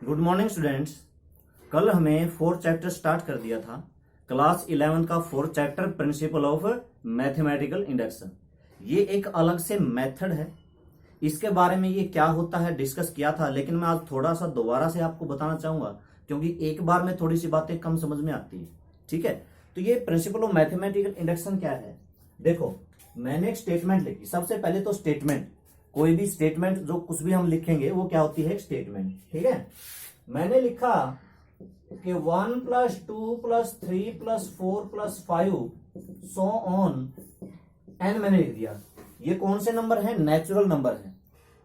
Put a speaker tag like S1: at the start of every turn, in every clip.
S1: Good morning students. कल हमें fourth chapter start कर दिया था, क्लास 11 का fourth chapter principal of mathematical induction. ये एक अलग से मेथड है, इसके बारे में ये क्या होता है डिस्कस किया था, लेकिन मैं आज थोड़ा सा दोबारा से आपको बताना चाहूंगा क्योंकि एक बार में थोड़ी सी बातें कम समझ में आती है। ठीक है, तो ये प्रिंसिपल ऑफ मैथमेटिकल इंडक्शन क्या है। देखो, मैंने एक स्टेटमेंट लिखी। सबसे पहले तो स्टेटमेंट, कोई भी स्टेटमेंट जो कुछ भी हम लिखेंगे वो क्या होती है, एक स्टेटमेंट। ठीक है, मैंने लिखा कि 1 + 2 + 3 + 4 + 5 सो ऑन एन मैंने लिख दिया। ये कौन से नंबर है, नेचुरल नंबर है।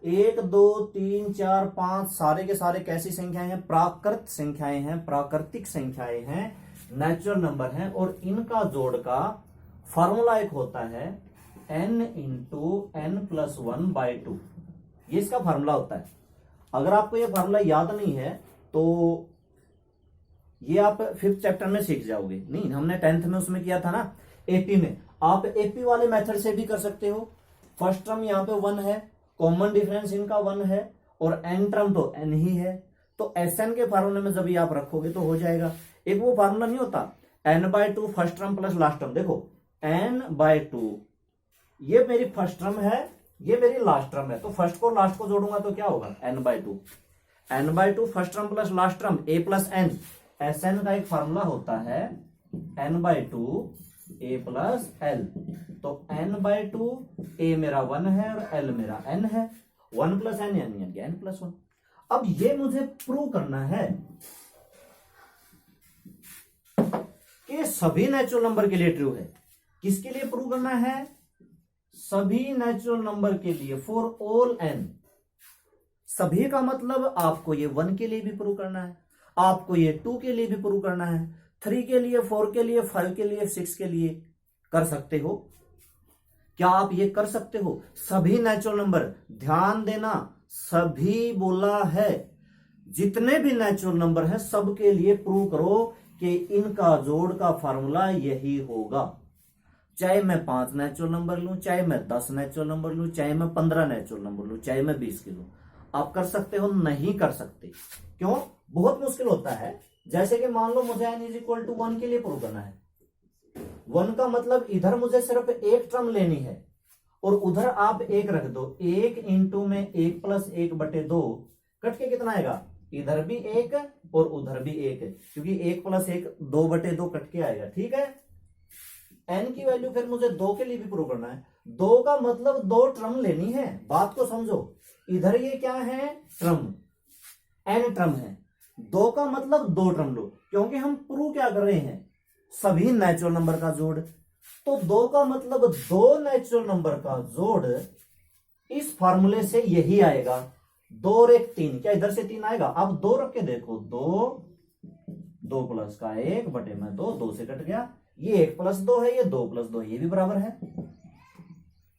S1: 1 2 3 4 5 सारे के सारे कैसी संख्याएं हैं, प्राकृत संख्याएं हैं, प्राकृतिक संख्याएं हैं, नेचुरल नंबर हैं। और इनका जोड़ का फॉर्मूला एक होता है n × n+1/2। ये इसका फार्मूला होता है। अगर आपको ये फार्मूला याद नहीं है तो ये आप 5th चैप्टर में सीख जाओगे। नहीं, हमने 10th में उसमें किया था ना, एपी में। आप एपी वाले मेथड से भी कर सकते हो। फर्स्ट टर्म यहाँ पे 1 है, कॉमन डिफरेंस इनका 1 है, और n टर्म तो n ही है। तो Sn के फार्मूले में जब ये आप रखोगे तो हो जाएगा। एक वो फार्मूला नहीं होता n/2 first term plus last term. देखो, n/2 ये मेरी फर्स्ट टर्म है, ये मेरी लास्ट टर्म है, तो फर्स्ट को लास्ट को जोड़ूंगा तो क्या होगा, n/2। n/2 first term plus last term a + n। Sn का एक फार्मूला होता है n/2 a + l। तो n/2 a मेरा 1 है और l मेरा n है। 1 + n यानी n+1। अब ये मुझे प्रूव करना है कि सभी नेचुरल नंबर के लिए ट्रू है। किसके लिए प्रूव करना है, सभी नेचुरल नंबर के लिए, फॉर ऑल n। सभी का मतलब आपको ये 1 के लिए भी प्रूव करना है, आपको ये 2 के लिए भी प्रूव करना है, 3 के लिए, 4 के लिए, 5 के लिए, 6 के लिए। कर सकते हो क्या आप ये कर सकते हो, सभी नेचुरल नंबर। ध्यान देना, सभी बोला है, जितने भी नेचुरल नंबर है सबके लिए प्रूव करो कि इनका जोड़ का फार्मूला यही होगा। चाहे मैं 5 नेचुरल नंबर लूं, चाहे मैं 10 नेचुरल नंबर लूं, चाहे मैं 15 नेचुरल नंबर लूं, चाहे मैं 20 के लूं। आप कर सकते हो, नहीं कर सकते। क्यों, बहुत मुश्किल होता है। जैसे कि मान लो मुझे n = 1 के लिए प्रूव करना है। 1 का मतलब इधर मुझे सिर्फ एक टर्म लेनी है और उधर आप एक रख दो। 1 × में 1 + 1/2 कट के कितना आएगा, इधर भी 1 और उधर भी 1, क्योंकि 1 + 1 2/2 कट के आएगा। ठीक है, n की वैल्यू फिर मुझे 2 के लिए भी प्रूव करना है। 2 का मतलब 2 टर्म लेनी है। बात को समझो, इधर ये क्या है, टर्म, n टर्म है। 2 का मतलब 2 टर्म लो, क्योंकि हम प्रूव क्या कर रहे हैं, सभी नेचुरल नंबर का जोड़। तो 2 का मतलब 2 नेचुरल नंबर का जोड़ इस फार्मूले से यही आएगा। 2 और 1 3, क्या इधर से 3 आएगा। अब 2 रख के देखो, 2 + 1/2, 2 से कट गया। ये 1 + 2 है, ये 2 + 2 है, ये भी बराबर है।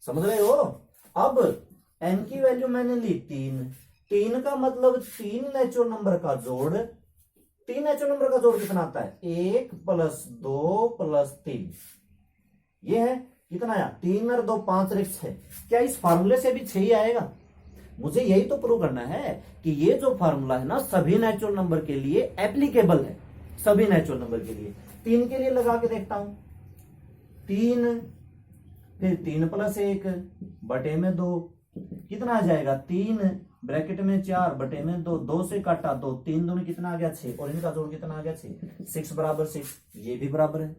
S1: समझ रहे हो। अब n की वैल्यू मैंने ली 3। 3 का मतलब 3 नेचुरल नंबर का जोड़। 3 नेचुरल नंबर का जोड़ कितना आता है, 1 + 2 + 3। ये है, कितना आया, 3 और 2 5 और 1 6। क्या इस फार्मूले से भी 6 ही आएगा। मुझे यही तो प्रूव करना है कि ये जो फार्मूला है ना, सभी नेचुरल नंबर के लिए एप्लीकेबल है, सभी नेचुरल नंबर के लिए। 3 के लिए लगा के देखता हूं, 3 फिर 3 + 1/2 कितना आ जाएगा, 3 ब्रैकेट में 4/2, 2 से काटा 2, 3 दूनी कितना आ गया, 6, और इनका जोड़ कितना आ गया, 6। 6 = 6, ये भी बराबर है।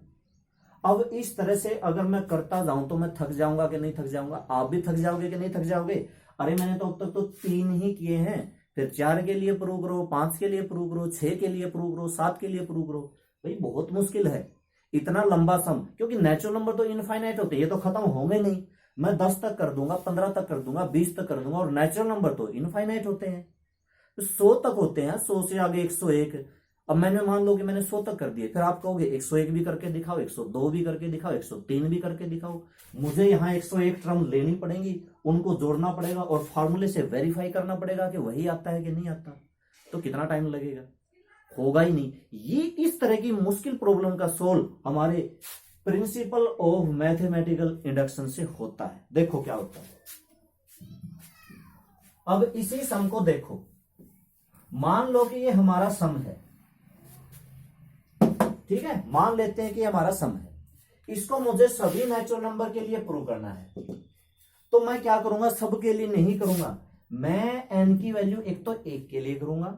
S1: अब इस तरह से अगर मैं करता जाऊं तो मैं थक जाऊंगा कि नहीं थक जाऊंगा, आप भी थक जाओगे कि नहीं थक जाओगे। अरे मैंने तो अब तक तो 3 ही किए हैं, फिर 4 के लिए प्रूव करो, 5 के लिए प्रूव करो, 6 के लिए प्रूव करो, 7 के लिए प्रूव करो। भाई बहुत मुश्किल है इतना लंबा सम, क्योंकि नेचुरल नंबर तो इनफाइनाइट होते हैं, ये तो खत्म होंगे नहीं। मैं 10 तक कर दूंगा, 15 तक कर दूंगा, 20 तक कर दूंगा, और नेचुरल नंबर तो इनफाइनाइट होते हैं, 100 तक होते हैं, 100 से आगे 101। अब मैंने मान लो कि मैंने 100 तक कर दिए, फिर आप कहोगे 101 भी करके दिखाओ, 102 भी करके दिखाओ, 103 भी करके दिखाओ। मुझे यहाँ 101 टर्म लेनी पड़ेंगी, उनको जोड़ना पड़ेगा और फॉर्मूले से वेरीफाई करना पड़ेगा कि वही आता है कि नहीं आता। तो कितना टाइम लगेगा, होगा ही नहीं। ये इस तरह की मुश्किल प्रॉब्लम का सोल्व हमारे प्रिंसिपल ऑफ मैथमेटिकल इंडक्शन से होता है। देखो क्या होता है। अब इसी सम को देखो, मान लो कि ये हमारा सम है, ठीक है, मान लेते हैं कि हमारा सम है, इसको मुझे सभी नेचुरल नंबर के लिए प्रूव करना है। तो मैं क्या करूंगा, सब के लिए नहीं करूंगा, मैं n की वैल्यू एक तो 1 के लिए करूंगा,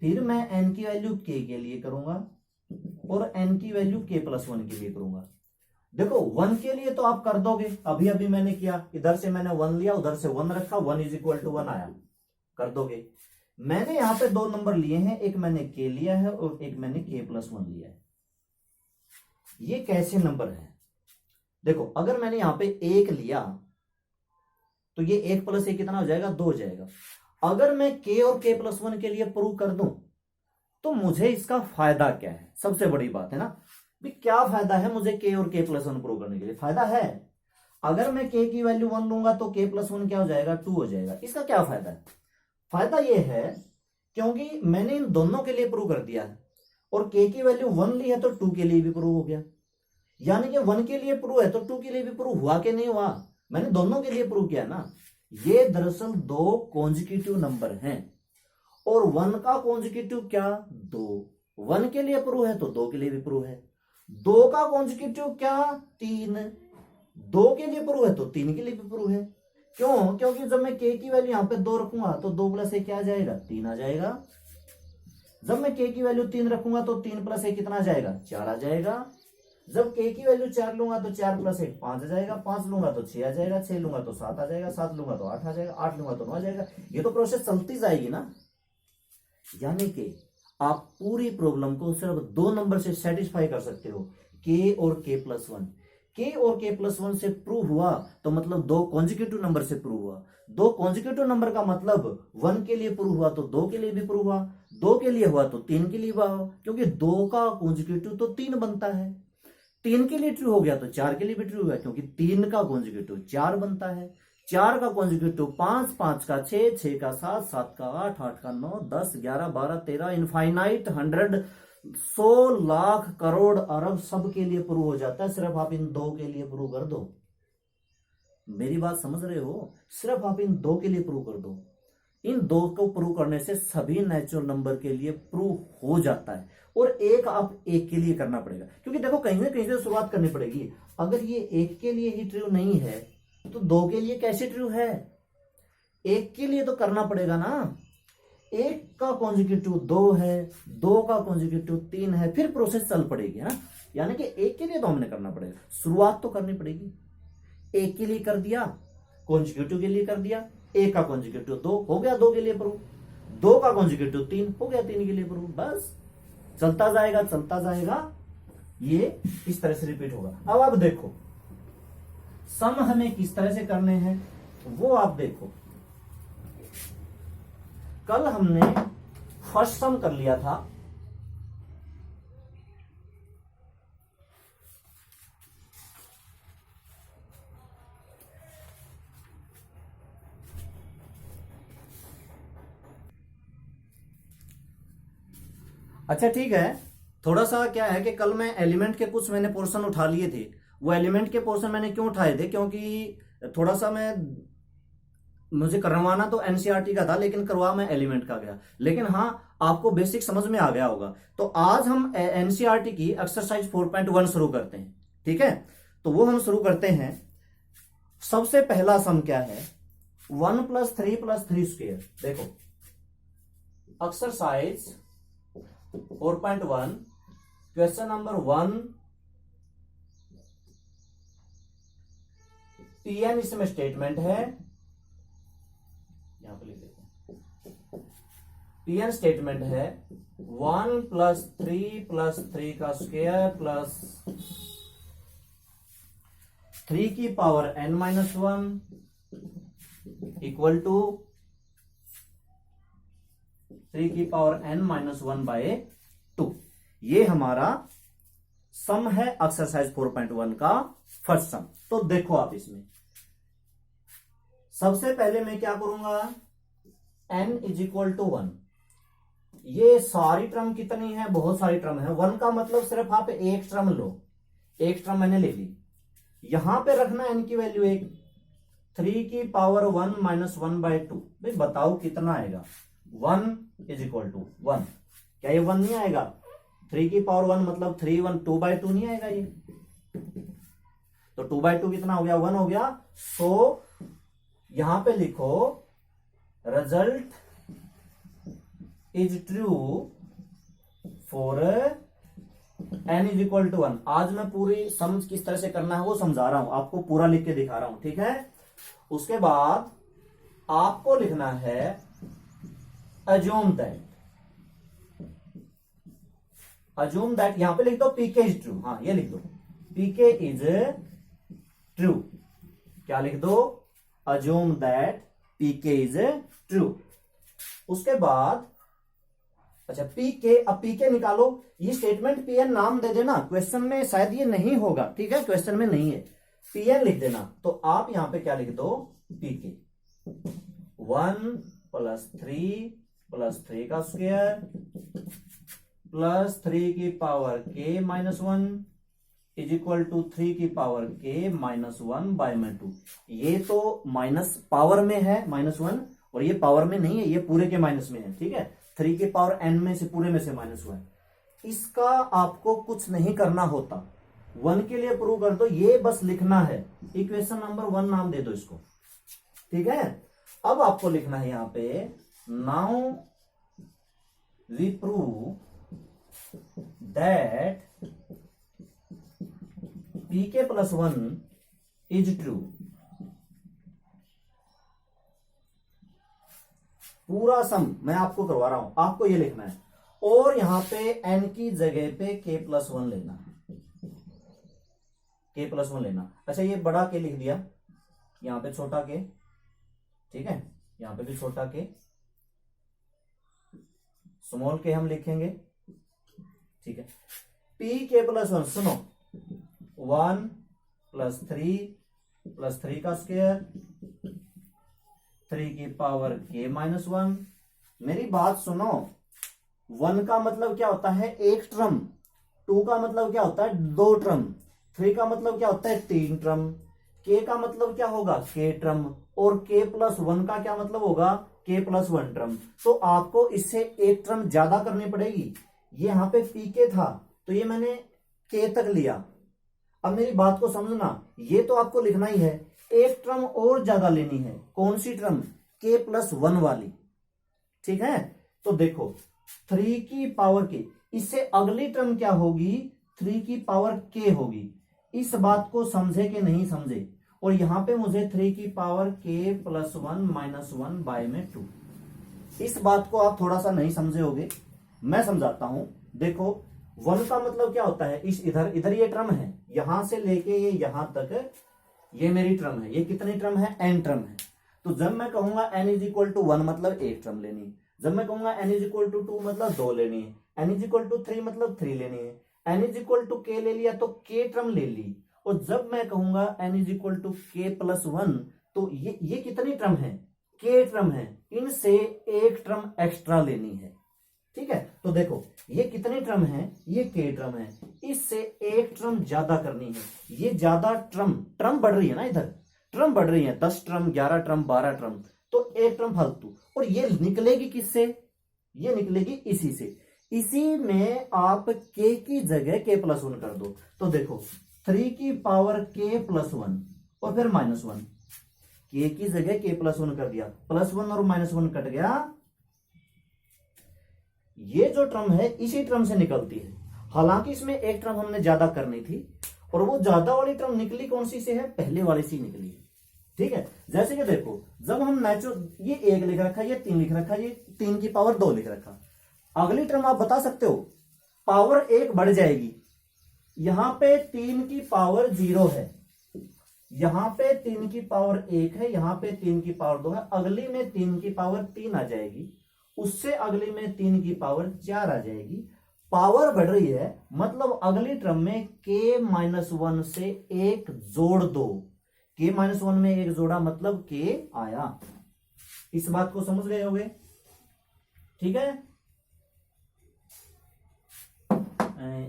S1: फिर मैं n की वैल्यू k के लिए करूंगा, और n की वैल्यू k+1 के लिए करूंगा। देखो 1 के लिए तो आप कर दोगे, अभी अभी मैंने किया, इधर से मैंने 1 लिया, उधर से 1 रखा, 1 = 1 आया, कर दोगे। मैंने यहां पे 2 नंबर लिए हैं, एक मैंने k लिया है और एक मैंने k+1 लिया है। ये कैसे नंबर है, देखो अगर मैंने यहां पे 1 लिया तो ये 1 + 1 कितना हो जाएगा, 2 हो जाएगा। अगर मैं k और k+1 के लिए प्रूव कर दूं तो मुझे इसका फायदा क्या है, सबसे बड़ी बात है ना भी, क्या फायदा है मुझे k और k+1 प्रूव करने के लिए, फायदा है। अगर मैं k की वैल्यू 1 लूंगा तो k+1 क्या हो जाएगा, 2 हो जाएगा। इसका क्या फायदा है, फायदा ये है क्योंकि मैंने इन दोनों के लिए प्रूव कर दिया है, और k की वैल्यू 1 ली है तो 2 के लिए भी प्रूव हो गया, यानी कि 1 के लिए प्रूव है तो 2 के लिए भी प्रूव हुआ कि नहीं हुआ, मैंने दोनों के लिए प्रूव किया ना। ये दरअसल 2 कॉन्जिक्यूटिव नंबर हैं, और 1 का कॉन्जिक्यूटिव क्या, 2, 1 के लिए प्रूव है तो 2 के लिए भी प्रूव है। 2 का कॉन्जिक्यूटिव क्या, 3, 2 के लिए प्रूव है तो 3 के लिए भी प्रूव है। क्यों, क्योंकि जब मैं k की वैल्यू यहां पे 2 रखूंगा तो 2 + 1 क्या आ जाएगा, 3 आ जाएगा। जब मैं k की वैल्यू 3 रखूंगा तो 3 + 1 कितना आ जाएगा, 4 आ जाएगा। जब k की वैल्यू 4 लूंगा तो 4 + 1 5 आ जाएगा, 5 लूंगा तो 6 आ जाएगा, 6 लूंगा तो 7 आ जाएगा, 7 लूंगा तो 8 आ जाएगा, 8 लूंगा तो 9 आ जाएगा। ये तो प्रोसेस चलती जाएगी ना। यानी कि आप पूरी प्रॉब्लम को सिर्फ 2 नंबर से सेटिस्फाई कर सकते हो, k और k+1। k और k+1 से प्रूव हुआ तो मतलब 2 कॉन्जिक्यूटिव नंबर से प्रूव हुआ। 2 कॉन्जिक्यूटिव नंबर का मतलब 1 के लिए प्रूव हुआ तो 2 के लिए भी प्रूव हुआ, 2 के लिए हुआ तो 3 के लिए हुआ, क्योंकि 2 का कॉन्जिक्यूटिव तो 3 बनता है। 3 के लिए ट्रू हो गया तो 4 के लिए भी ट्रू हो गया, क्योंकि 3 का कॉन्जिक्यूटिव 4 बनता है। 4 का कॉन्जिक्यूटिव 5, 5 का 6, 6 का 7, 7 का 8, 8 का 9, 10, 11, 12, 13, इनफाइनाइट, 100, 100 लाख करोड़ अरब सब के लिए प्रूव हो जाता है, सिर्फ आप इन 2 के लिए प्रूव कर दो। मेरी बात समझ रहे हो, सिर्फ आप इन 2 के लिए प्रूव कर दो। इन 2 को प्रूव करने से सभी नेचुरल नंबर के लिए प्रूव हो जाता है, और एक आप 1 के लिए करना पड़ेगा, क्योंकि देखो कहीं ना कहीं से शुरुआत करनी पड़ेगी। अगर ये 1 के लिए ही ट्रू नहीं है तो 2 के लिए कैसे ट्रू है, 1 के लिए तो करना पड़ेगा ना। 1 का कॉन्जिक्यूटिव 2 है, 2 का कॉन्जिक्यूटिव 3 है, फिर प्रोसेस चल पड़ेगी ना। यानी कि 1 के लिए तो हमने करना पड़ेगा, शुरुआत तो करनी पड़ेगी। 1 के लिए कर दिया, कॉन्जिक्यूटिव के लिए कर दिया, 1 का कॉन्जिक्यूटिव 2 हो गया, 2 के लिए प्रूव, 2 का कॉन्जिक्यूटिव 3 हो गया, 3 के लिए प्रूव, बस चलता जाएगा चलता जाएगा, ये इस तरह से रिपीट होगा। अब आप देखो सम हमें किस तरह से करने हैं वो आप देखो। कल हमने फर्स्ट सम कर लिया था, अच्छा ठीक है। थोड़ा सा क्या है कि कल मैं एलिमेंट के कुछ मैंने पोर्शन उठा लिए थे। वो एलिमेंट के पोर्शन मैंने क्यों उठाए थे, क्योंकि थोड़ा सा मुझे करवाना तो एनसीईआरटी का था, लेकिन करवा मैं एलिमेंट का गया। लेकिन हाँ, आपको बेसिक समझ में आ गया होगा। तो आज हम एनसीईआरटी की एक्सरसाइज 4.1 शुरू करते हैं, ठीक है। तो वो हम शुरू करते हैं। सबसे पहला सम क्या है, 1 + 3 + 3²। देखो एक्सरसाइज 4.1 क्वेश्चन नंबर 1, पीएन इसमें स्टेटमेंट है, यहां पर लिख देते हैं। पीएन स्टेटमेंट है 1 + 3 + 3² प्लस 3 की पावर n-1 इक्वल टू 3 की पावर n-1/2। ये हमारा सम है एक्सरसाइज 4.1 का फर्स्ट सम। तो देखो आप इसमें सबसे पहले मैं क्या करूंगा, n = 1। ये सारी टर्म कितनी है, बहुत सारी टर्म है। 1 का मतलब सिर्फ आप एक टर्म लो, एक टर्म मैंने ले ली। यहां पे रखना n की वैल्यू 1, 3 की पावर 1 - 1/2। भाई बताओ कितना आएगा, 1 इज इक्वल टू 1। क्या ये 1 नहीं आएगा? 3 की पावर 1 मतलब 3 1 2/2 नहीं आएगा ये? तो 2/2 कितना हो गया? 1 हो गया। सो यहां पे लिखो result is true for n is equal to 1। आज मैं पूरी समझ किस तरह से करना है वो समझा रहा हूं, आपको पूरा लिख के दिखा रहा हूं, ठीक है। उसके बाद आपको लिखना है अज्यूम दैट यहां पे लिख दो पीके इज ट्रू। हाँ ये लिख दो पीके इज ट्रू। क्या लिख दो? Assume that PK is true. उसके बाद अच्छा पीके, अब पीके निकालो। ये स्टेटमेंट पीएन नाम दे देना, क्वेश्चन में शायद ये नहीं होगा, ठीक है, क्वेश्चन में नहीं है, पीएन लिख देना। तो आप यहां पे क्या लिख दो? पीके 1 + 3 का स्क्वायर +3 की power k - 1 is equal to 3 की पावर k - 1/2। ये तो माइनस पावर में है -1, और ये पावर में नहीं है, ये पूरे के माइनस में है, ठीक है। 3 की पावर n में से पूरे में से माइनस हुआ है। इसका आपको कुछ नहीं करना होता, 1 के लिए प्रूव कर दो, ये बस लिखना है। इक्वेशन नंबर 1 नाम दे दो इसको, ठीक है। अब आपको लिखना है यहां पे now we prove that pk + 1 is true. पूरा सम मैं आपको करवा रहा हूं, आपको ये लिखना है, और यहां पे n की जगह पे k + 1 लेना, k + 1 लेना। अच्छा ये बड़ा k लिख दिया, यहां पे छोटा k, ठीक है, यहां पे भी छोटा k, स्मॉल k हम लिखेंगे, ठीक है। pk + 1 सुनो 1 + 3 का स्क्वायर 3 की पावर k - 1। मेरी बात सुनो, 1 का मतलब क्या होता है? एक टर्म। 2 का मतलब क्या होता है? 2 टर्म। 3 का मतलब क्या होता है? 3 टर्म। k का मतलब क्या होगा? k term. और k + 1 का क्या मतलब होगा? k + 1 term. तो आपको इससे एक टर्म ज्यादा करनी पड़ेगी। ये यहां पे pk था तो ये मैंने k तक लिया। अब मेरी बात को समझना, ये तो आपको लिखना ही है, एक टर्म और ज्यादा लेनी है। कौन सी टर्म? k + 1 वाली, ठीक है। तो देखो 3 की पावर k, इससे अगली टर्म क्या होगी? 3 की पावर k होगी। इस बात को समझे कि नहीं समझे? और यहां पे मुझे 3 की पावर k + 1 - 1/2। इस बात को आप थोड़ा सा नहीं समझे होगे, मैं समझाता हूं। देखो 1 का मतलब क्या होता है? इस इधर ये टर्म है, यहां से लेके ये यहां तक ये मेरी टर्म है। ये कितनी टर्म है? n टर्म है। तो जब मैं कहूंगा n इज इक्वल टू 1 मतलब एक टर्म लेनी है, जब मैं कहूंगा n इज इक्वल टू 2 मतलब 2 लेनी है, n इज इक्वल टू 3 मतलब 3 लेनी है, n is equal to k ले लिया तो k टर्म ले ली। और जब मैं कहूंगा n is equal to k + 1 तो ये कितनी टर्म है? k टर्म है। इनसे एक टर्म एक्स्ट्रा लेनी है, ठीक है। तो देखो ये कितनी टर्म है? ये k टर्म है, इससे एक टर्म ज्यादा करनी है। ये ज्यादा टर्म बढ़ रही है ना, इधर टर्म बढ़ रही है, 10 टर्म 11 टर्म 12 टर्म, तो एक टर्म फालतू। और ये निकलेगी किससे? ये निकलेगी इसी से। इसी में आप k की जगह k + 1 कर दो। तो देखो 3 की पावर k + 1 और फिर -1, k की जगह k + 1 कर दिया, +1 और -1 कट गया। ये जो टर्म है इसी टर्म से निकलती है। हालांकि इसमें एक टर्म हमने ज्यादा करनी थी, और वो ज्यादा वाली टर्म निकली कौन सी से है? पहले वाली से निकली है, ठीक है। जैसे कि देखो जब हम नेचुरल, ये 1 लिख रखा, ये 3 लिख रखा, ये 3 की पावर 2 लिख रखा, अगली टर्म आप बता सकते हो, पावर 1 बढ़ जाएगी। यहां पे 3 की पावर 0 है, यहां पे 3 की पावर 1 है, यहां पे 3 की पावर 2 है, अगली में 3 की पावर 3 आ जाएगी, उससे अगली में 3 की पावर 4 आ जाएगी। पावर बढ़ रही है मतलब अगली टर्म में k - 1 से 1 जोड़ दो। k - 1 में 1 जोड़ा मतलब k आया। इस बात को समझ गए होगे, ठीक है।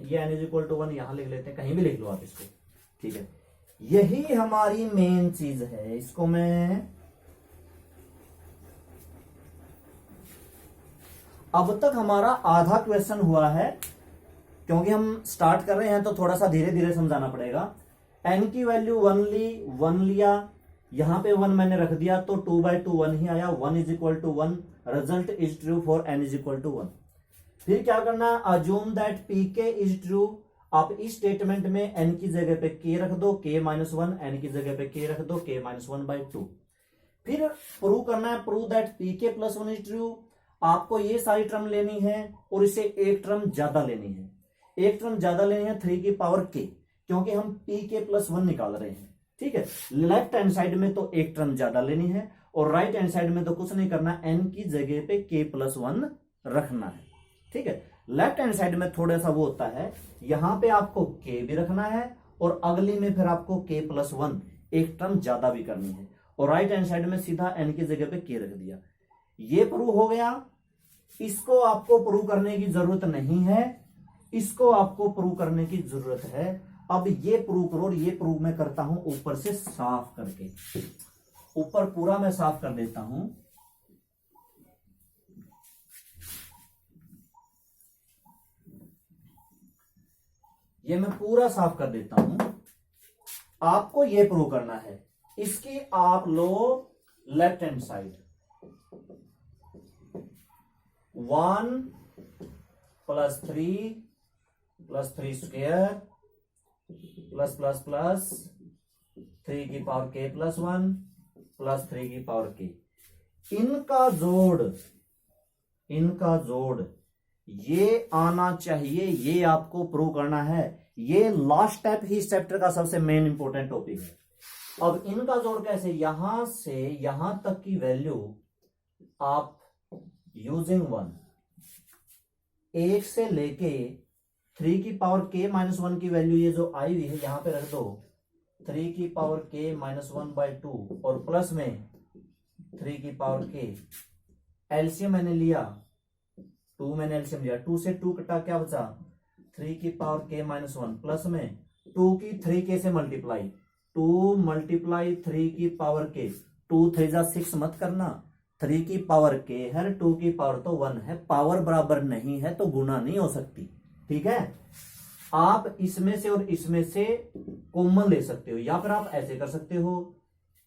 S1: ये n = 1 यहां लिख लेते हैं, कहीं भी लिख लो आप इसको, ठीक है। यही हमारी मेन चीज है। इसको मैं अब तक हमारा आधा क्वेश्चन हुआ है, क्योंकि हम स्टार्ट कर रहे हैं तो थोड़ा सा धीरे धीरे समझाना पड़ेगा। n की वैल्यू 1 लिया, यहां पे 1 मैंने रख दिया तो 2/2 1 ही आया, 1 is equal to 1, result is true for n is equal to 1। फिर क्या करना है, assume that pk is true. आप इस स्टेटमेंट में n की जगह पे k रख दो, k - 1, n की जगह पे k रख दो, k - 1/2। फिर प्रूव करना है, prove that pk + 1 is true. आपको ये सारी टर्म लेनी है और इसे एक टर्म ज्यादा लेनी है, एक टर्म ज्यादा लेनी है 3 की पावर k, क्योंकि हम pk + 1 निकाल रहे हैं। ठीक है, लेफ्ट हैंड साइड में तो एक टर्म ज्यादा लेनी है और राइट हैंड साइड में तो कुछ नहीं करना, n की जगह पे k + 1 रखना है। ठीक है, लेफ्ट हैंड साइड में थोड़ा सा वो होता है, यहां पे आपको k भी रखना है और अगली में फिर आपको k + 1 एक टर्म ज्यादा भी करनी है, और राइट हैंड साइड में सीधा n की जगह पे k रख दिया। ये प्रूव हो गया। इसको आपको प्रूव करने की जरूरत नहीं है, इसको आपको प्रूव करने की जरूरत है। अब ये प्रूव करो, और ये प्रूव मैं करता हूं ऊपर से साफ करके, ऊपर पूरा मैं साफ कर देता हूं। ये मैं पूरा साफ कर देता हूं। आपको ये प्रूव करना है, इसकी आप लो left hand side, 1 + 3 + 3 square plus 3 की पावर k + 1 + 3 की पावर k, इनका जोड़ ये आना चाहिए। ये आपको प्रूव करना है। ये लास्ट स्टेप ही इस चैप्टर का सबसे मेन इंपॉर्टेंट टॉपिक है। अब इनका जोड़ कैसे, यहां से यहां तक की वैल्यू आप यूजिंग 1, 1 से लेके 3 की पावर k - 1 की वैल्यू ये जो आई हुई है यहां पे रख दो, 3 की पावर k - 1/2 और प्लस में 3 की पावर k। एलसीएम मैंने लिया 2, मैंने एलसीएम लिया, 2 से 2 कटा, क्या बचा 3 की पावर k - 1 प्लस में 2 की 3k से मल्टीप्लाई, 2 × 3 की पावर k, 2 3 जा 6 मत करना, 3 की पावर k है, 2 की पावर तो 1 है, पावर बराबर नहीं है तो गुना नहीं हो सकती। ठीक है, आप इसमें से और इसमें से कॉमन ले सकते हो, या फिर आप ऐसे कर सकते हो,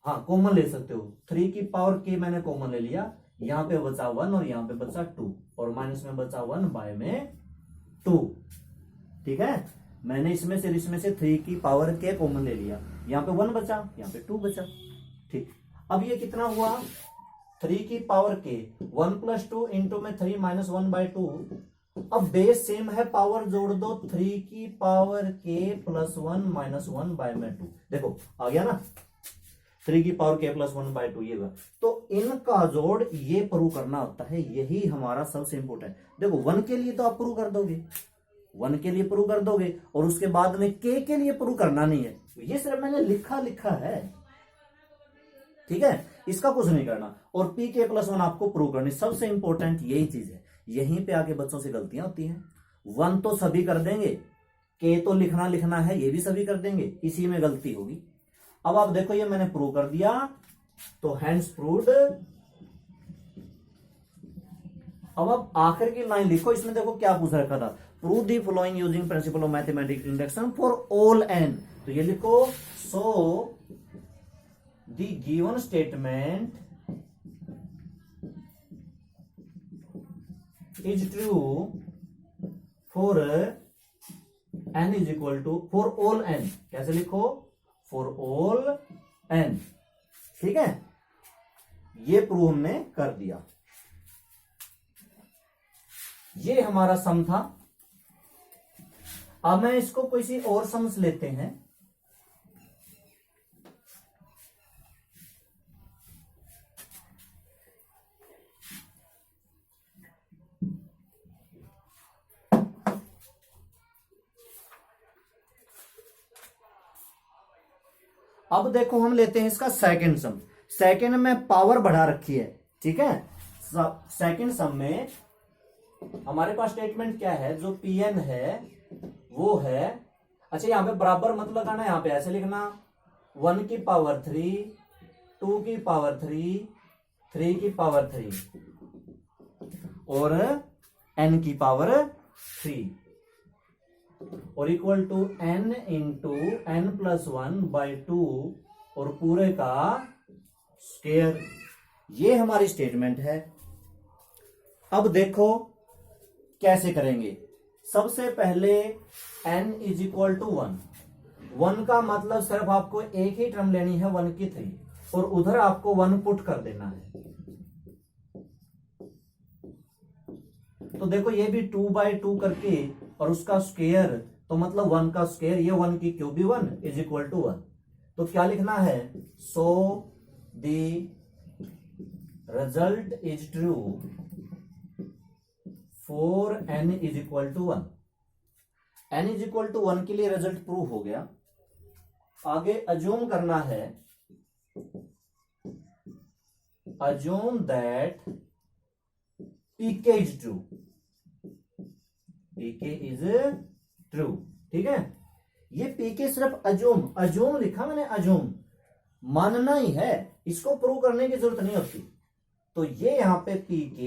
S1: हाँ कॉमन ले सकते हो। 3 की पावर k मैंने कॉमन ले लिया, यहां पे बचा 1 और यहां पे बचा 2 और माइनस में बचा 1/2। ठीक है, मैंने इसमें से 3 की पावर k कॉमन ले लिया, यहां पे 1 बचा, यहां पे 2 बचा। ठीक, अब ये कितना हुआ, 3 की पावर k, 1 + 2 इंटू में 3 - 1/2। अब बेस सेम है, पावर जोड़ दो, 3 की पावर k + 1 - 1/2। देखो आ गया ना, 3 की पावर k + 1/2 ये हुआ। तो इनका जोड़ ये प्रूव करना होता है, यही हमारा सबसे इंपोर्टेंट। देखो 1 के लिए तो आप प्रूव कर दोगे, 1 के लिए प्रूव कर दोगे, और उसके बाद में k के लिए प्रूव करना नहीं है। ये सिर्फ मैंने लिखा है, ठीक है, इसका कुछ नहीं करना। और pk + 1 आपको प्रूव करनी, सबसे इंपॉर्टेंट यही चीज है। यहीं पे आके बच्चों से गलतियां होती हैं। 1 तो सभी कर देंगे, k तो लिखना है, ये भी सभी कर देंगे, इसी में गलती होगी। अब आप देखो ये मैंने प्रूव कर दिया, तो हैंड्स प्रूव्ड। अब आप आखिर की लाइन लिखो, इसमें देखो क्या पूछ रखा था, prove the following using principle of mathematical induction for all n। तो ये लिखो, so the given statement is true for n is equal to for all n। कैसे लिखो, फॉर ऑल n। ठीक है, ये प्रूव हमने कर दिया। ये हमारा सम था। अब मैं इसको किसी और सम से लेते हैं। अब देखो हम लेते हैं इसका सेकंड सम। सेकंड में पावर बढ़ा रखी है, ठीक है। सेकंड सम में हमारे पास स्टेटमेंट क्या है, जो Pn है वो है, अच्छा यहां पे बराबर मत लगाना, यहां पे ऐसे लिखना 1 की पावर 3, 2 की पावर 3, 3 की पावर 3 और n की पावर 3 और equal to n into n plus 1/2 और पूरे का स्क्वायर। ये हमारी स्टेटमेंट है। अब देखो कैसे करेंगे। सबसे पहले n इज इक्वल टू 1 का मतलब सिर्फ आपको एक ही टर्म लेनी है 1 की 3 और उधर आपको 1 पुट कर देना है। तो देखो ये भी 2/2 करके और उसका स्क्वायर, तो मतलब 1 का स्क्वायर, ये 1 की क्यूब भी 1 इज इक्वल टू 1। तो क्या लिखना है, so the result is true for n is equal to 1। n is equal to 1 के लिए रिजल्ट प्रूव हो गया। आगे अज्यूम करना है, assume that pk is true, pk is true. ठीक है, ये pk सिर्फ अज्यूम लिखा मैंने, अज्यूम मानना ही है, इसको प्रूव करने की जरूरत नहीं होती। तो ये यहां पे pk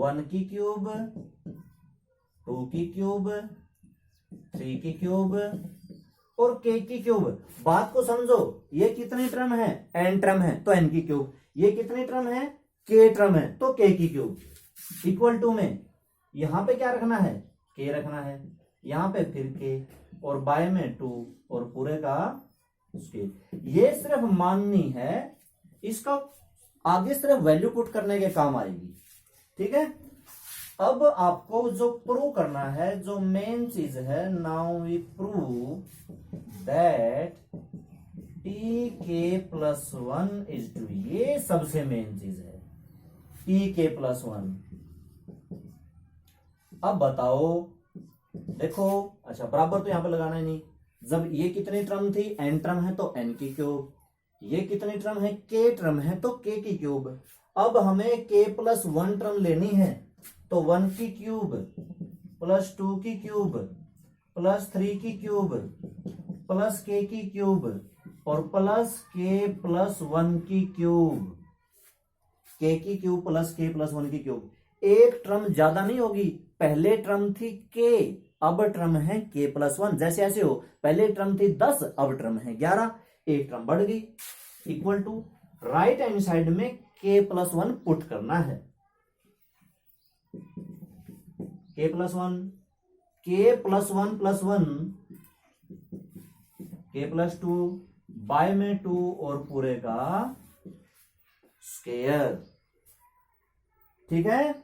S1: 1 की क्यूब, 2 की क्यूब, 3 की क्यूब और k की क्यूब। बात को समझो, ये कितनी टर्म है, n टर्म है तो n की क्यूब, ये कितनी टर्म है, k टर्म है तो k की क्यूब। इक्वल टू में यहां पे क्या रखना है, k रखना है, यहां पे फिर k और बाय में 2 और पूरे का स्क्वायर। ये सिर्फ माननी है, इसका आगे सिर्फ वैल्यू पुट करने के काम आएगी। ठीक है, अब आपको जो प्रूव करना है, जो मेन चीज है, now we prove that tk+1 is to, ये सबसे मेन चीज है, tk+1। अब बताओ, देखो अच्छा बराबर तो यहां पे लगाना ही नहीं। जब ये कितनी टर्म थी, n टर्म है तो n की क्यूब, ये कितनी टर्म है, k टर्म है तो k की क्यूब। अब हमें k+1 टर्म लेनी है, तो 1 की क्यूब प्लस 2 की क्यूब प्लस 3 की क्यूब प्लस k की क्यूब और प्लस k+1 की क्यूब, k की क्यूब प्लस k+1 की क्यूब। एक टर्म ज्यादा नहीं होगी, पहले टर्म थी k, अब टर्म है k+1। जैसे ऐसे हो, पहले टर्म थी 10, अब टर्म है 11, एक टर्म बढ़ गई। Equal to right hand side में k+1 पुट करना है, k+1 प्लस 1 k+2 बाय में 2 और पूरे का स्क्वायर। ठीक है,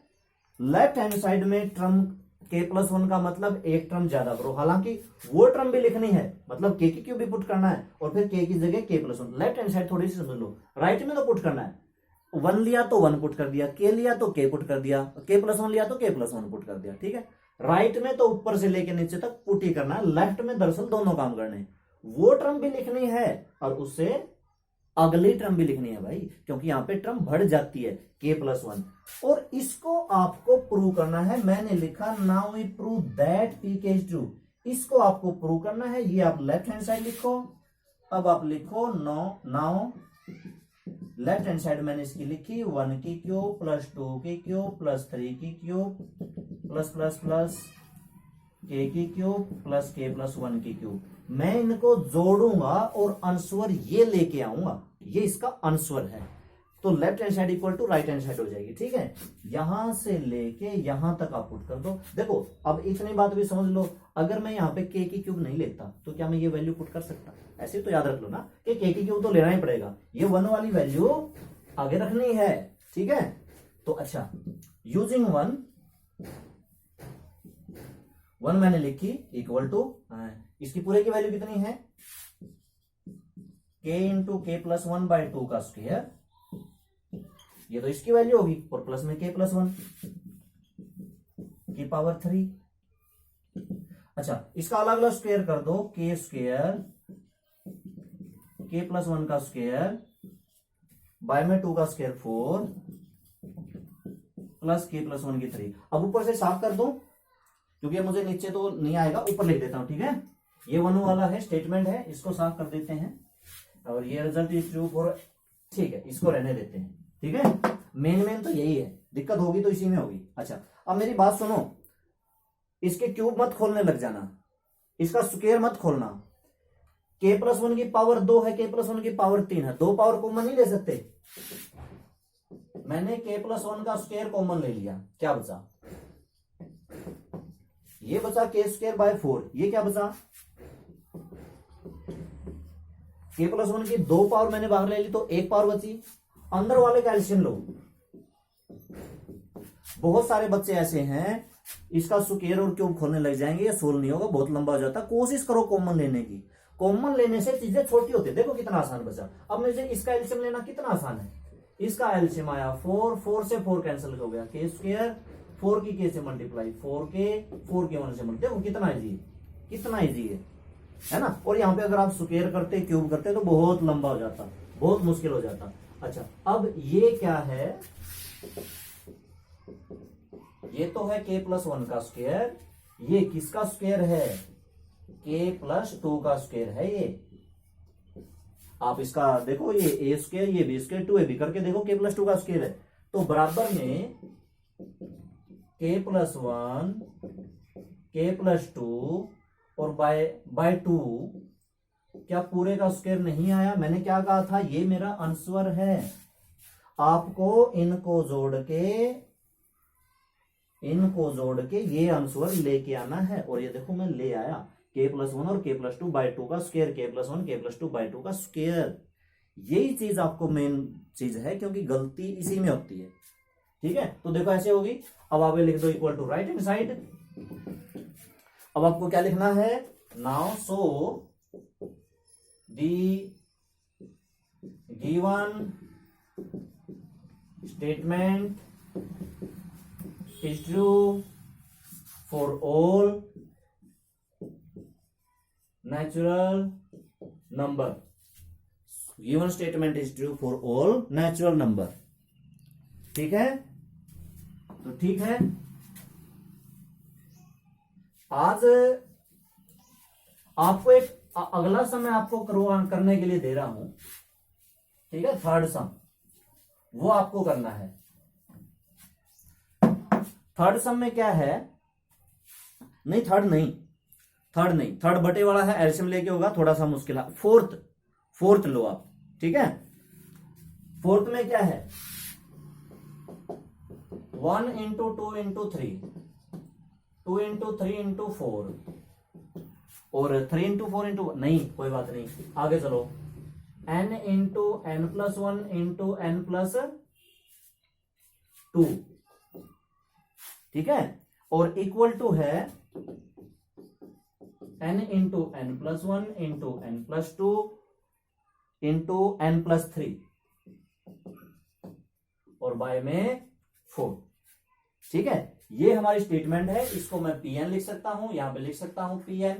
S1: लेफ्ट हैंड साइड में टर्म k+1 का मतलब एक टर्म ज्यादा करो, हालांकि वो टर्म भी लिखनी है, मतलब k की क्यूब भी पुट करना है और फिर k की जगह k+1। लेफ्ट हैंड साइड थोड़ी सी समझ लो, राइट में तो पुट करना है, 1 लिया तो 1 पुट कर दिया, k लिया तो k पुट कर दिया, k+1 लिया तो k+1 पुट कर दिया। ठीक है, राइट में तो ऊपर से लेके नीचे तक पुट ही करना है, लेफ्ट में दरअसल दोनों काम करने हैं, वो टर्म भी लिखनी है और उससे अगली टर्म भी लिखनी है भाई, क्योंकि यहां पे टर्म बढ़ जाती है k+1। और इसको आपको प्रूव करना है, मैंने लिखा now we prove that pk is true, इसको आपको प्रूव करना है। ये आप लेफ्ट हैंड साइड लिखो, अब आप लिखो नाउ लेफ्ट हैंड साइड मैंने इसकी लिखी 1 की क्यूब प्लस 2 की क्यूब प्लस 3 की cube plus plus plus k की क्यूब प्लस k+1 की क्यूब। मैं इनको जोड़ूंगा और आंसर ये लेके आऊंगा, ये इसका आंसर है। तो left hand side equal to right hand side हो जाएगी। ठीक है, यहां से लेके यहां तक आप पुट कर दो। देखो अब इतनी बात भी समझ लो, अगर मैं यहाँ पे k की क्यूब नहीं लेता तो क्या मैं ये वैल्यू पुट कर सकता? ऐसे तो याद रख लो ना कि k की क्यूब तो लेना ही पड़ेगा, ये 1 वाली वैल्यू आगे रखनी है। ठीक है, तो अच्छा यूजिंग 1 मैंने लिखी इक्वल टू, इसकी पूरे की वैल्यू कितनी है, k इंटू k+1/2 का स्क्वायर, ये तो इसकी वैल्यू होगी, और प्लस में k+1 की पावर 3। अच्छा इसका अलग अलग स्क्वायर कर दो, k स्क्वायर k+1 का स्क्वायर बाय में 2 का स्क्वायर 4 प्लस k+1 की 3। अब ऊपर से साफ कर दो क्योंकि मुझे नीचे तो नहीं आएगा, ऊपर लिख देता हूं। ठीक है, ये 1 वाला है स्टेटमेंट है, इसको साफ कर देते हैं और ये रिजल्ट इज ट्रू फॉर, ठीक है इसको रहने देते हैं। ठीक है, मेन तो यही है, दिक्कत होगी तो इसी में होगी। अच्छा अब मेरी बात सुनो, इसके क्यूब मत खोलने लग जाना, इसका स्क्वायर मत खोलना। k+1 की पावर 2 है, k+1 की पावर 3 है, दो पावर कॉमन नहीं ले सकते। मैंने k+1 का स्क्वायर कॉमन ले लिया, क्या बचा? ये बचा k²/4। ये क्या बचा? k+1 की दो पावर मैंने बाहर ले ली तो एक पावर बची। अंदर वाले का एलसीएम लो। बहुत सारे बच्चे ऐसे हैं इसका स्क्वायर और क्यूब खोलने लग जाएंगे, ये सोल्व नहीं होगा, बहुत लंबा हो जाता। कोशिश करो कॉमन लेने की, कॉमन लेने से चीजें छोटी होती है। देखो कितना आसान बचा। अब मुझे इसका एलसीएम लेना कितना आसान है। इसका एलसीएम आया 4, 4 से 4 कैंसिल हो गया, k², 4 की k से मल्टीप्लाई, 4k, 4 के 1 से मल्टीप्लाई। देखो कितना इजी है, कितना इजी है ना। और यहाँ पे अगर आप स्क्वायर करते क्यूब करते तो बहुत लंबा हो जाता, बहुत मुश्किल हो जाता। अच्छा अब ये क्या है, ये तो है k+1 का स्क्वायर, ये किसका स्क्वायर है? k+2 का स्क्वायर है। ये आप इसका देखो, ये a², ये b², 2ab करके देखो, k+2 का स्क्वायर है। तो बराबर में k+1, k+2 और बाय 2, क्या पूरे का स्क्वायर नहीं आया? मैंने क्या कहा था, ये मेरा आंसर है। आपको इनको जोड़ के ये आंसर लेके आना है। और ये देखो मैं ले आया, k+1 और k+2 बाय 2 का स्क्वायर, k+1 k+2 बाय 2 का स्क्वायर। यही चीज आपको मेन चीज है, क्योंकि गलती इसी में होती है। ठीक है, तो देखो ऐसे होगी। अब आप लिख दो equal to right hand side. अब आपको क्या लिखना है? Now so the given statement is true for all natural number. Given statement is true for all natural number. ठीक है, तो ठीक है। आज आपको एक अगला सम मैं आपको करने के लिए दे रहा हूं। ठीक है, थर्ड सम वो आपको करना है। थर्ड सम में क्या है? नहीं थर्ड बटे वाला है, एलसीएम लेके होगा, थोड़ा सा मुश्किल है। फोर्थ लो आप। ठीक है, फोर्थ में क्या है? 1 × 2 × 3, 2 × 3 × 4 और 3 × 4 × नहीं, कोई बात नहीं, आगे चलो। n × n+1 × n+2, ठीक है, और इक्वल टू है n × n+1 × n+2 × n+3 और बाय में 4। ठीक है, ये हमारी स्टेटमेंट है। इसको मैं Pn लिख सकता हूं, यहां पे लिख सकता हूं Pn।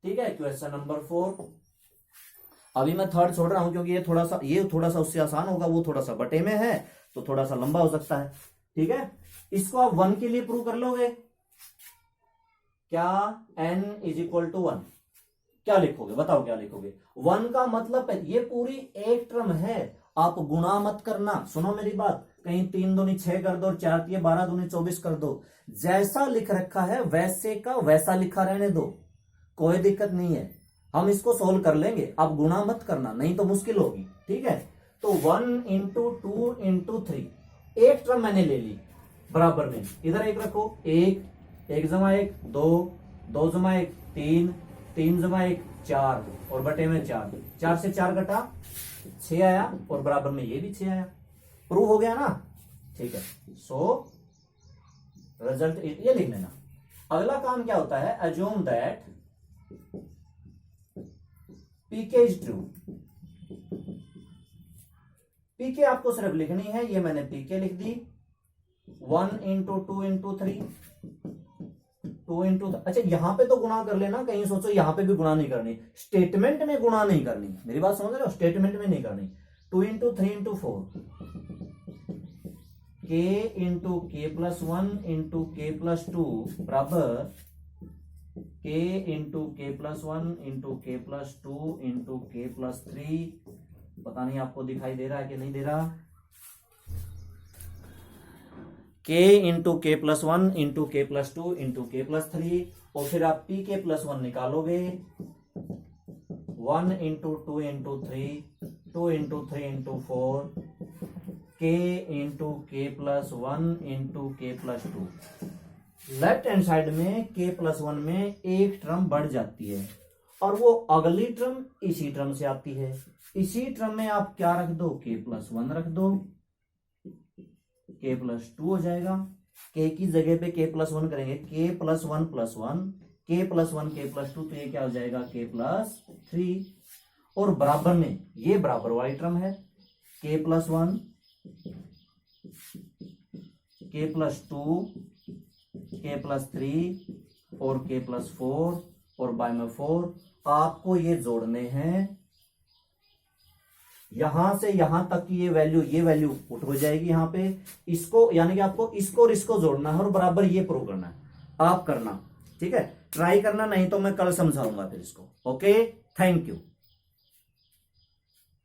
S1: ठीक है, क्वेश्चन नंबर 4। अभी मैं थर्ड छोड़ रहा हूं क्योंकि ये थोड़ा सा उससे आसान होगा, वो थोड़ा सा बटे में है तो थोड़ा सा लंबा हो सकता है। ठीक है, इसको आप 1 के लिए प्रूव कर लोगे क्या? n = 1 क्या लिखोगे? बताओ क्या लिखोगे? 1 का मतलब है ये पूरी एक टर्म है, आप गुणा मत करना। सुनो मेरी बात, कहीं 3 दूनी 6 कर दो, 4 3 12 दूनी 24 कर दो। जैसा लिख रखा है वैसे का वैसा लिखा रहने दो, कोई दिक्कत नहीं है, हम इसको सोल्व कर लेंगे। आप गुणा मत करना, नहीं तो मुश्किल होगी। ठीक है, तो 1 × 2 × 3, एक टर्म मैंने ले ली, बराबर में इधर एक रखो, 1 जमा 1 2, 2 जमा 1 3, 3 जमा 1 4 और बटे में 4, 4 से 4 घटा 6 आया और बराबर में ये भी 6 आया। प्रूव हो गया ना? ठीक है, सो रिजल्ट ये लिख लेना। अगला काम क्या होता है? Assume that PK is true. PK आपको सिर्फ लिखनी है, ये मैंने पीके लिख दी। 1 × 2 × 3, 2 × अच्छा यहां पे तो गुणा कर लेना, कहीं सोचो यहां पे भी गुणा नहीं करनी, स्टेटमेंट में गुणा नहीं करनी। मेरी बात समझ रहे हो? स्टेटमेंट में नहीं करनी। 2 × 3 × 4, k × k+1 × k+2 बराबर k × k+1 × k+2 × k+3। पता नहीं आपको दिखाई दे रहा है कि नहीं दे रहा? के इंटू के प्लस वन इंटू के प्लस टू इंटू के प्लस थ्री, और फिर आप पी के प्लस वन निकालोगे, 1 into two into three, 2 into three into four, के इंटू के प्लस वन इंटू के plus two. Left hand side में के प्लस वन में एक टर्म बढ़ जाती है और वो अगली टर्म इसी टर्म से आती है। इसी टर्म में आप क्या रख दो, के प्लस वन रख दो, के प्लस टू हो जाएगा। के की जगह पे के प्लस वन करेंगे, के प्लस वन प्लस वन, के प्लस वन के प्लस टू, तो ये क्या हो जाएगा, के प्लस थ्री। और बराबर में ये बराबर वाली टर्म है, के प्लस वन, के प्लस टू, के प्लस थ्री और के प्लस फोर, और बाय में फोर। आपको ये जोड़ने हैं, यहां से यहां तक की ये वैल्यू पुट हो जाएगी यहां पे। इसको यानी कि आपको इसको और इसको जोड़ना है और बराबर ये प्रूव करना है। आप करना, ठीक है, ट्राई करना, नहीं तो मैं कल समझाऊंगा फिर इसको। Okay, thank you.